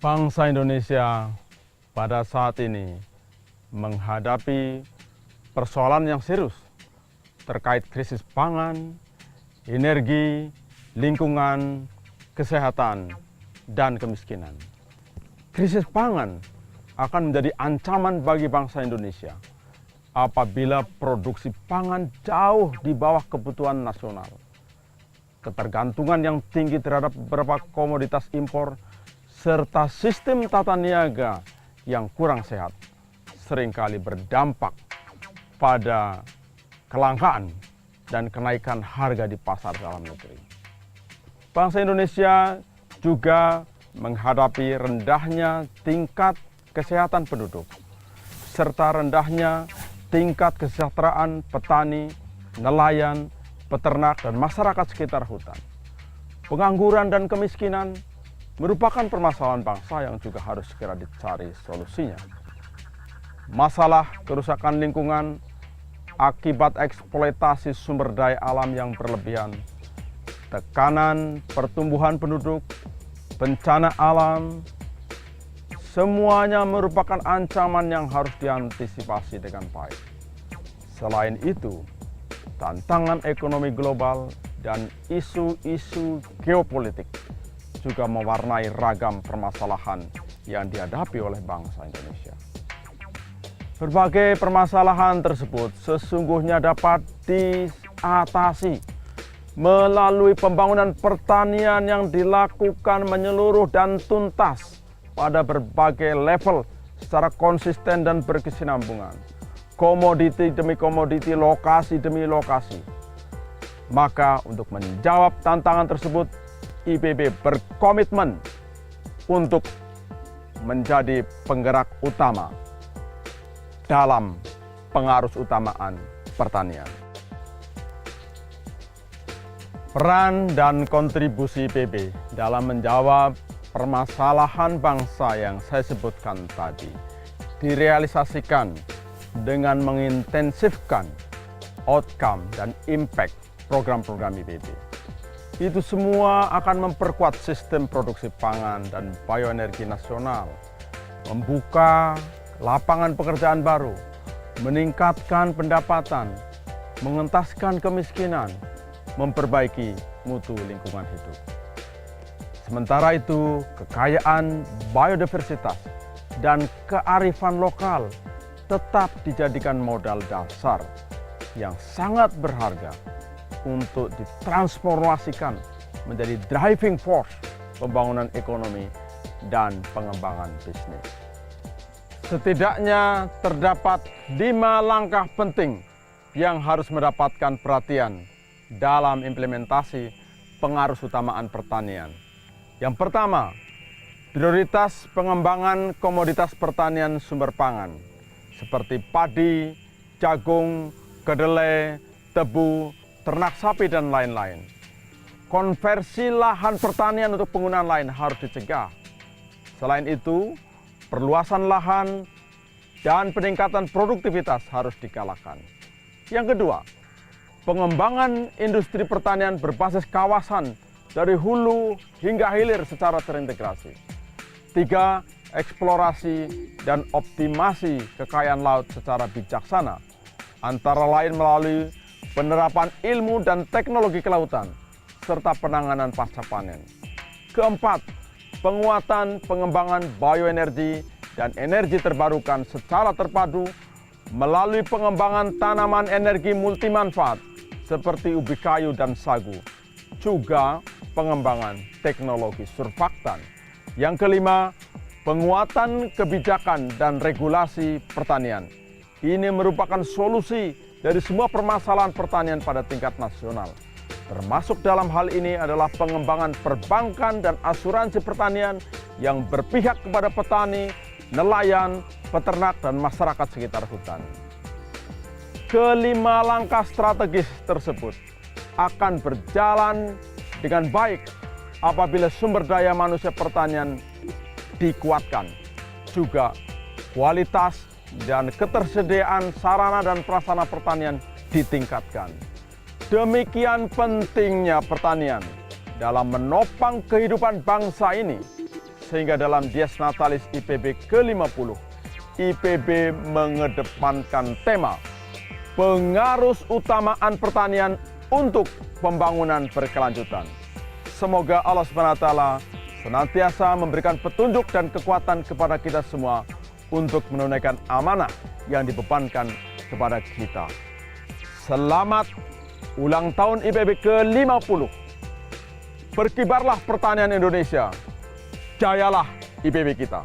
Bangsa Indonesia pada saat ini menghadapi persoalan yang serius terkait krisis pangan, energi, lingkungan, kesehatan, dan kemiskinan. Krisis pangan akan menjadi ancaman bagi bangsa Indonesia apabila produksi pangan jauh di bawah kebutuhan nasional. Ketergantungan yang tinggi terhadap beberapa komoditas impor serta sistem tata niaga yang kurang sehat seringkali berdampak pada kelangkaan dan kenaikan harga di pasar dalam negeri. Bangsa Indonesia juga menghadapi rendahnya tingkat kesehatan penduduk serta rendahnya tingkat kesejahteraan petani, nelayan, peternak, dan masyarakat sekitar hutan. Pengangguran dan kemiskinan merupakan permasalahan bangsa yang juga harus segera dicari solusinya. Masalah kerusakan lingkungan akibat eksploitasi sumber daya alam yang berlebihan, tekanan pertumbuhan penduduk, bencana alam, semuanya merupakan ancaman yang harus diantisipasi dengan baik. Selain itu, tantangan ekonomi global dan isu-isu geopolitik juga mewarnai ragam permasalahan yang dihadapi oleh bangsa Indonesia. Berbagai permasalahan tersebut sesungguhnya dapat diatasi melalui pembangunan pertanian yang dilakukan menyeluruh dan tuntas pada berbagai level secara konsisten dan berkesinambungan. Komoditi demi komoditi, lokasi demi lokasi. Maka untuk menjawab tantangan tersebut, IPB berkomitmen untuk menjadi penggerak utama dalam pengarus utamaan pertanian. Peran dan kontribusi IPB dalam menjawab permasalahan bangsa yang saya sebutkan tadi direalisasikan dengan mengintensifkan outcome dan impact program-program IPB. Itu semua akan memperkuat sistem produksi pangan dan bioenergi nasional, membuka lapangan pekerjaan baru, meningkatkan pendapatan, mengentaskan kemiskinan, memperbaiki mutu lingkungan hidup. Sementara itu, kekayaan biodiversitas dan kearifan lokal tetap dijadikan modal dasar yang sangat berharga untuk ditransformasikan menjadi driving force pembangunan ekonomi dan pengembangan bisnis. Setidaknya terdapat 5 langkah penting yang harus mendapatkan perhatian dalam implementasi pengarus utamaan pertanian. Yang pertama, prioritas pengembangan komoditas pertanian sumber pangan seperti padi, jagung, kedelai, tebu, ternak sapi, dan lain-lain. Konversi lahan pertanian untuk penggunaan lain harus dicegah. Selain itu, perluasan lahan dan peningkatan produktivitas harus digalakkan. Yang kedua, pengembangan industri pertanian berbasis kawasan dari hulu hingga hilir secara terintegrasi. 3, eksplorasi dan optimasi kekayaan laut secara bijaksana, antara lain melalui penerapan ilmu dan teknologi kelautan, serta penanganan pasca panen. Keempat, penguatan pengembangan bioenergi dan energi terbarukan secara terpadu melalui pengembangan tanaman energi multimanfaat seperti ubi kayu dan sagu, juga pengembangan teknologi surfaktan. Yang kelima, penguatan kebijakan dan regulasi pertanian. Ini merupakan solusi dari semua permasalahan pertanian pada tingkat nasional. Termasuk dalam hal ini adalah pengembangan perbankan dan asuransi pertanian yang berpihak kepada petani, nelayan, peternak, dan masyarakat sekitar hutan. Kelima langkah strategis tersebut akan berjalan dengan baik apabila sumber daya manusia pertanian dikuatkan, juga kualitas dan ketersediaan sarana dan prasarana pertanian ditingkatkan. Demikian pentingnya pertanian dalam menopang kehidupan bangsa ini, sehingga dalam Dies Natalis IPB ke-50, IPB mengedepankan tema pengarus utamaan pertanian untuk pembangunan berkelanjutan. Semoga Allah SWT senantiasa memberikan petunjuk dan kekuatan kepada kita semua untuk menunaikan amanah yang dibebankan kepada kita. Selamat ulang tahun IPB ke-50. Berkibarlah pertanian Indonesia. Jayalah IPB kita.